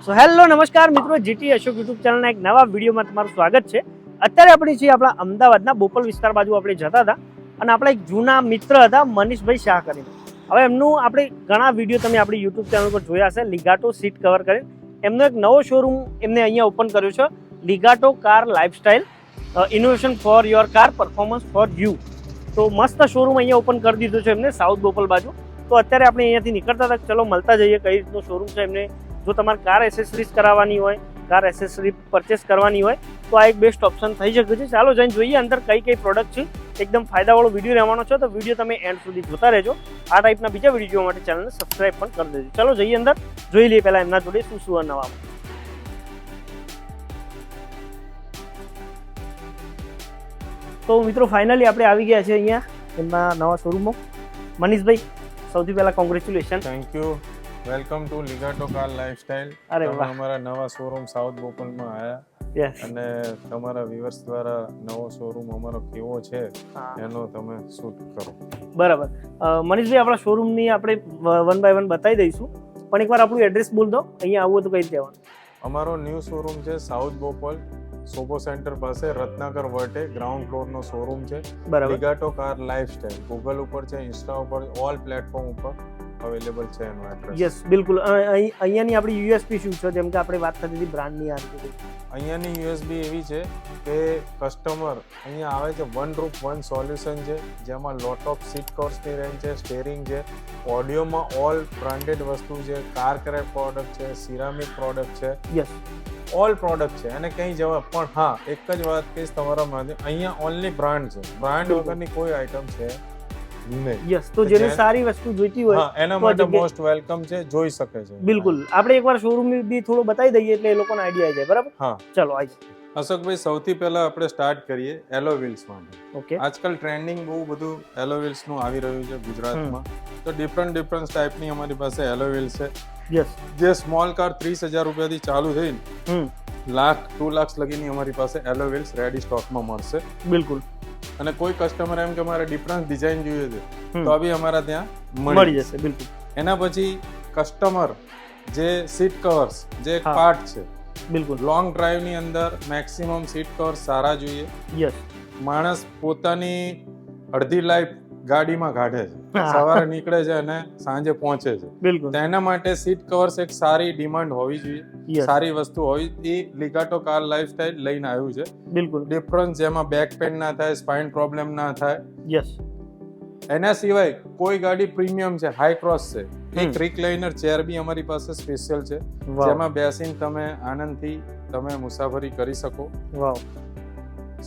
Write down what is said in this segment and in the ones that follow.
So hello નમસ્કાર મિત્રો, GT Ashok YouTube ચેનલના એક નવા વિડીયોમાં તમારું સ્વાગત છે. અત્યારે આપણે છીએ આપણા અમદાવાદના બોપલ વિસ્તાર બાજુ આપણે જતા હતા અને આપણા એક જૂના મિત્ર હતા મનીષભાઈ શાહ કરીને. હવે એમનું આપણે ઘણા વિડીયો તમે આપણી યુટ્યુબ ચેનલ પર જોયા હશે. લિગાટો સીટ કવર કરીને એમનો એક નવો શોરૂમ એમને અહીંયા ઓપન કર્યો છે, Ligato car lifestyle innovation for your car, performance for you. તો મસ્ત શોરૂમ અહીંયા ઓપન કરી દીધો છે એમને સાઉથ બોપલ બાજુ. તો અત્યારે આપણે અહીંયાથી નીકળતા હતા, ચલો મળતા જઈએ કઈ રીતનું શોરૂમ છે એમને. જો તમારે કાર એસેસરીઝ કરાવવાની હોય, કાર એસેસરી પરચેસ કરવાની હોય તો આ એક બેસ્ટ ઓપ્શન થઈ શકે છે. ચાલો જઈને જોઈએ અંદર કઈ કઈ પ્રોડક્ટ છે. એકદમ ફાયદાવાળો વિડીયો રહેવાનો છે, તો વિડીયો તમે એન્ડ સુધી જોતા રહેજો. આ ટાઈપના બીજા વિડીયો જોવા માટે ચેનલને સબસ્ક્રાઇબ પણ કરી દેજો. ચલો જઈએ અંદર, જોઈ લઈએ પહેલાં એમના જોડે શું શું નવા. તો મિત્રો ફાઇનલી આપણે આવી ગયા છે અહીંયા એમના નવા શોરૂમમાં. મનીષભાઈ, સૌથી પહેલાં congratulation. Thank you. Welcome to Ligato car lifestyle. અરે વાહ, અમારા નવા શોરૂમ સાઉથ બોપલમાં આવ્યા યસ. અને તમારા વ્યુઅર્સ દ્વારા નવો શોરૂમ અમારો કેવો છે એનો તમે શૂટ કરો. બરાબર. મનીષભાઈ, આપણા શોરૂમની આપણે વન બાય વન બતાવી દઈશું, પણ એકવાર આપણું એડ્રેસ બોલ દો. અહીંયા આવવું તો કઈ રીતે આવવાનું? અમારો ન્યૂ શોરૂમ છે સાઉથ બોપલ, સોપો સેન્ટર પાસે, રત્નાકર વર્ટે, ગ્રાઉન્ડ ફ્લોરનો શોરૂમ છે. બરાબર. લિગાટો કાર લાઇફસ્ટાઇલ ગૂગલ ઉપર છે, ઇન્સ્ટા ઉપર, ઓલ પ્લેટફોર્મ ઉપર અવેલેબલ છે એનો એડ્રેસ. યસ, બિલકુલ. અહીંયાની આપણી યુએસપી શું છે? જેમ કે આપણે વાત થતી હતી બ્રાન્ડની આ રીતે. અહીંયાની યુએસબી એવી છે કે કસ્ટમર અહીંયા આવે છે, વન રૂપ વન સોલ્યુશન છે, જેમાં લોટ ઓફ સીટ કવર્સની રેન્જ છે, સ્ટેરિંગ છે, ઓડિયોમાં ઓલ બ્રાન્ડેડ વસ્તુ છે, કાર ક્રેપ પ્રોડક્ટ છે, સિરામિક પ્રોડક્ટ છે, યસ, ઓલ પ્રોડક્ટ છે. અને કંઈ જવાબ પણ હા, એક જ વાત કહીશ તમારા માટે, અહીંયા ઓનલી બ્રાન્ડ છે, બ્રાન્ડ વગરની કોઈ આઈટમ છે નહીં. યસ. તો જેને સારી વસ્તુ જોઈતી હોય એના માટે મોસ્ટ વેલકમ છે, જોઈ શકે છે. બિલકુલ. આપણે એકવાર શોરૂમ બી થોડું બતાવી દઈએ એટલે એ લોકોને આઈડિયા આવી જાય. બરાબર. હા, ચલો આવી જાય. અશોકભાઈ, સૌથી પહેલા આપણે સ્ટાર્ટ કરીએ એલો વ્હીલ્સ માટે. ઓકે. આજકાલ ટ્રેન્ડિંગ બહુ બધું એલો વ્હીલ્સ નું આવી રહ્યું છે ગુજરાતમાં. તો ડિફરન્ટ ટાઈપની અમારી પાસે એલો વ્હીલ્સ છે. યસ. જે સ્મોલ કાર 30,000 રૂપિયાથી ચાલુ થઈને લાખ 2 લાખ લગીની અમારી પાસે એલો વ્હીલ્સ રેડી સ્ટોકમાં મળશે. બિલકુલ. અને કોઈ કસ્ટમર એમ કે મારે ડિફરન્ટ ડિઝાઇન જોઈએ છે તો બી અમારા ત્યાં મળી જશે. બિલકુલ. એના પછી કસ્ટમર જે સીટ કવર્સ જે એક પાર્ટ છે, બિલકુલ. લોંગ ડ્રાઈવ ની અંદર મેક્સિમમ સીટ કવર સારા જોઈએ. યસ. માણસ પોતાની અડધી લાઈફ ગાડીમાં કાઢે છે, સવારે નીકળે છે અને સાંજે પહોંચે છે. બિલકુલ. તેના માટે સીટ કવર્સ એક સારી ડિમાન્ડ હોવી જોઈએ, Yes. સારી વસ્તુ હોવી. એ લિગાટો કાર લાઇફસ્ટાઇલ લઈને આવ્યું છે. બિલકુલ. ડિફરન્સ જેમાં બેક પેન ના થાય, સ્પાઇન પ્રોબ્લેમ ના થાય. યસ. એના સિવાય કોઈ ગાડી પ્રીમિયમ છે, હાઈ ક્રોસ છે, એક રિક્લાઇનર ચેર બી અમારી પાસે સ્પેશિયલ છે, જેમાં બેસીને તમે આનંદથી તમે મુસાફરી કરી શકો. વાવ.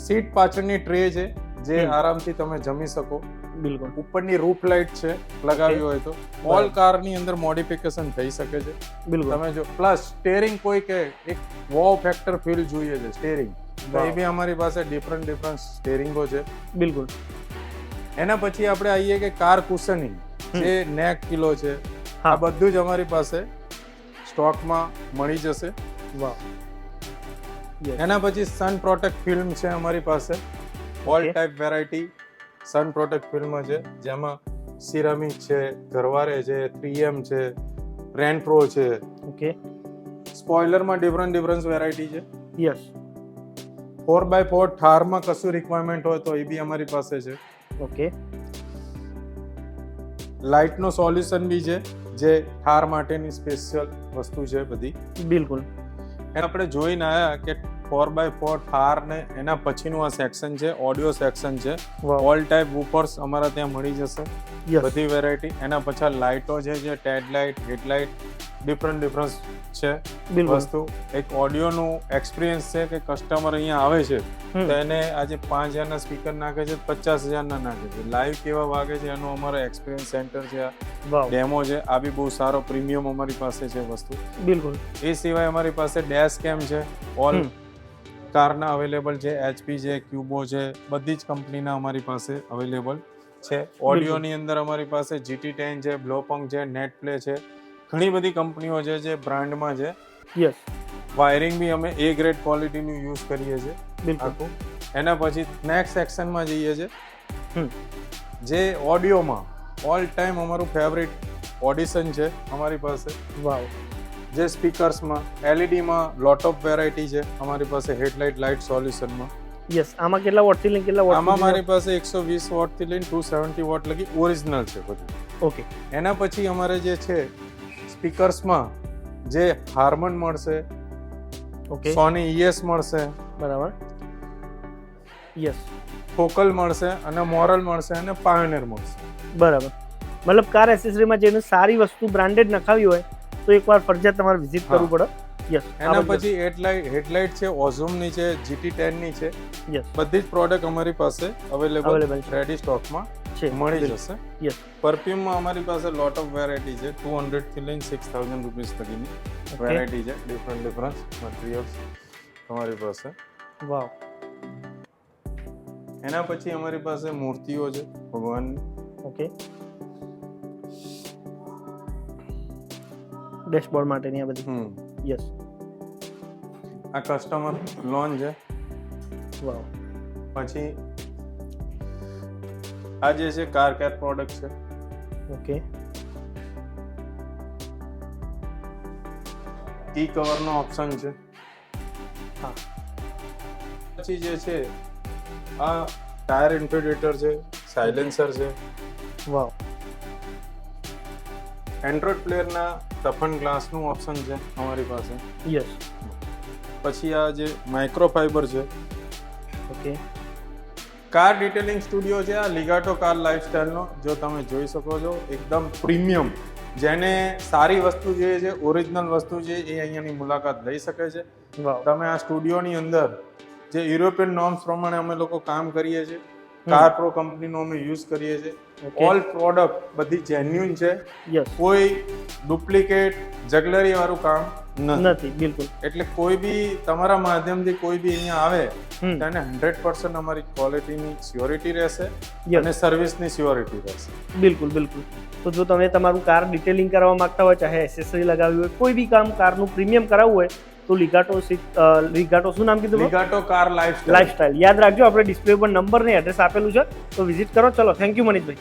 સીટ પાછળની ટ્રે છે જે આરામથી તમે જમી શકો. બિલકુલ. ઉપરની રૂફ લાઇટ છે, લગાવી હોય તો ઓલ કારની અંદર મોડિફિકેશન થઈ શકે છે. બિલકુલ. તમે જો પ્લસ સ્ટેરિંગ કોઈ કે એક વોવ ફેક્ટર ફીલ જોઈએ છે સ્ટેરિંગ, તો એ બી અમારી પાસે ડિફરન્ટ સ્ટેરિંગો છે. બિલકુલ. એના પછી આપણે આવીએ કે કાર કુશનિંગ, જે નેક કિલો છે, આ બધું જ અમારી પાસે સ્ટોકમાં મળી જશે. વાહ. એના પછી સન પ્રોટેક્ટ ફિલ્મ છે અમારી પાસે, ઓલ ટાઈપ વેરાયટી સન પ્રોટેક્ટ ફિલ્મ છે, જેમાં સિરામિક છે, ગરવારે છે, 3M છે, રેન પ્રો છે. ઓકે. સ્પોઇલરમાં ડિફરન્ટ વેરાયટી છે. યસ. 4x4 થારમાં કશું રિક્વાયરમેન્ટ હોય તો એ બી અમારી પાસે છે. ઓકે. લાઇટનો સોલ્યુશન બી છે, જે થાર માટેની સ્પેશિયલ વસ્તુ છે બધી. બિલકુલ. આપણે જોઈને આયા કે 4x4 થાર ને એના પછીનું આ સેક્શન છે, ઓડિયો સેક્શન છે. ઓલ ટાઈપ વૂફર્સ અમારા ત્યાં મળી જશે, બધી વેરાયટી. એના પછી લાઇટો છે, જે ટેડ લાઇટ, હેડલાઇટ, ડિફરન્ટ છે વસ્તુ. એક ઓડિયોનું એક્સપિરિયન્સ છે કે કસ્ટમર અહીંયા આવે છે તો એને આજે 5,000 સ્પીકર નાખે છે, 50,000 નાખે છે. લાઈવ કેવા વાગે છે એનો અમારો એક્સપિરિયન્સ સેન્ટર છે, ડેમો છે. આ બી બહુ સારો પ્રીમિયમ અમારી પાસે છે વસ્તુ. બિલકુલ. એ સિવાય અમારી પાસે ડેશ કેમ છે, ઓલ કારના અવેલેબલ છે, HP છે, ક્યુબો છે, બધી જ કંપનીના અમારી પાસે અવેલેબલ છે. ઓડિયોની અંદર અમારી પાસે GT10 છે, બ્લોપંગ છે, નેટ પ્લે છે, ઘણી બધી કંપનીઓ છે જે બ્રાન્ડમાં છે. યસ. વાયરિંગ બી અમે A ગ્રેડ ક્વોલિટીનું યુઝ કરીએ છીએ. બિલકુલ. એના પછી નેક્સ્ટ સેક્શનમાં જઈએ છે, જે ઓડિયોમાં ઓલ ટાઈમ અમારું ફેવરિટ ઓડિશન છે અમારી પાસે. વાવ. જે સ્પીકર્સમાં એલઈડીમાં લોટ ઓફ વેરાયટી છે અમારી પાસે હેડલાઇટ લાઇટ સોલ્યુશનમાં. યસ, આમાં કેટલા વોટથી લઈને કેટલા વોટ? આમાં મારી પાસે 120 વોટથી લઈને 270 વોટ લગી ઓરિજિનલ છે બધું. ઓકે. એના પછી અમારે જે છે સ્પીકર્સમાં જે હાર્મન મળશે, ઓકે, સોની ES મળશે, બરાબર. યસ, ફોકલ મળશે અને મોરલ મળશે અને પાયોનિયર મળશે. બરાબર. મતલબ કાર એસેસરીમાં જેને સારી વસ્તુ બ્રાન્ડેડ નખાવી હોય તો એકવાર ફરજિયાત તમારે વિઝિટ કરવું પડે. યસ. એના પછી હેડલાઇટ છે, ઓઝુમની છે, GT10 ની છે. યસ, બધી જ પ્રોડક્ટ અમારી પાસે Available અવેલેબલ છે. રેડી સ્ટોકમાં છે, મળી જશે. યસ. પરફ્યુમમાં અમારી પાસે લોટ ઓફ વેરાયટી છે, 200 થી લઈને 6000 રૂપીસ સુધીની વેરાયટી છે, ડિફરન્ટ મટીરિયલ્સ અમારી પાસે. વાવ. એના પછી અમારી પાસે મૂર્તિઓ છે ભગવાનની. ઓકે. ડેશબોર્ડ માટેની આ બધી. યસ. આ કસ્ટમર લોન છે. વાવ. પછી આ જે છે કાર કેર પ્રોડક્ટ છે. ઓકે. કી કવરનો ઓપ્શન છે. હા. પછી જે છે આ ટાયર ઇન્ફિલ્ટ્રેટર છે, સાયલેન્સર છે. વાવ. એન્ડ્રોઇડ પ્લેયરના ટફન ગ્લાસનું ઓપ્શન છે અમારી પાસે. યસ. પછી આ જે માઇક્રોફાઈબર છે. ઓકે. કાર ડિટેલિંગ સ્ટુડિયો છે આ લિગાટો કાર લાઇફસ્ટાઈલનો, જો તમે જોઈ શકો છો એકદમ પ્રીમિયમ. જેને સારી વસ્તુ જોઈએ છે, ઓરિજિનલ વસ્તુ છે, એ અહીંયાની મુલાકાત લઈ શકે છે. વાવ. તમે આ સ્ટુડિયોની અંદર જે યુરોપિયન નોર્મ્સ પ્રમાણે અમે લોકો કામ કરીએ છીએ, કાર પ્રો કંપનીનો અમે યુઝ કરીએ છીએ. Okay. ઓલ પ્રોડક્ટ બધી જેન્યુઇન છે, યસ. કોઈ ડુપ્લિકેટ જગલરી વાળું કામ નથી. નથી, બિલકુલ. એટલે કોઈ બી તમારા માધ્યમથી કોઈ બી અહીંયા આવે હમ. તેને 100% અમારી ક્વોલિટીની સ્યોરિટી રહેશે Yes. અને સર્વિસની સ્યોરિટી રહેશે. બિલકુલ, બિલકુલ. તો જો તમે તમારું કાર ડિટેલિંગ કરવા માંગતા હોય, ચાહે એસેસરી લગાવવી હોય, કોઈ બી કામ કારનું પ્રીમિયમ કરાવવું હોય તો લિગાટો શું નામ કીધું? લિગાટો કાર લાઇફસ્ટાઈલ. લાઈફસ્ટાઈલ. યાદ રાખજો, આપણે ડિસ્પ્લે ઉપર નંબર ને એડ્રેસ આપેલું છે, તો વિઝિટ કરો. ચલો, થેન્ક યુ મનીષભાઈ.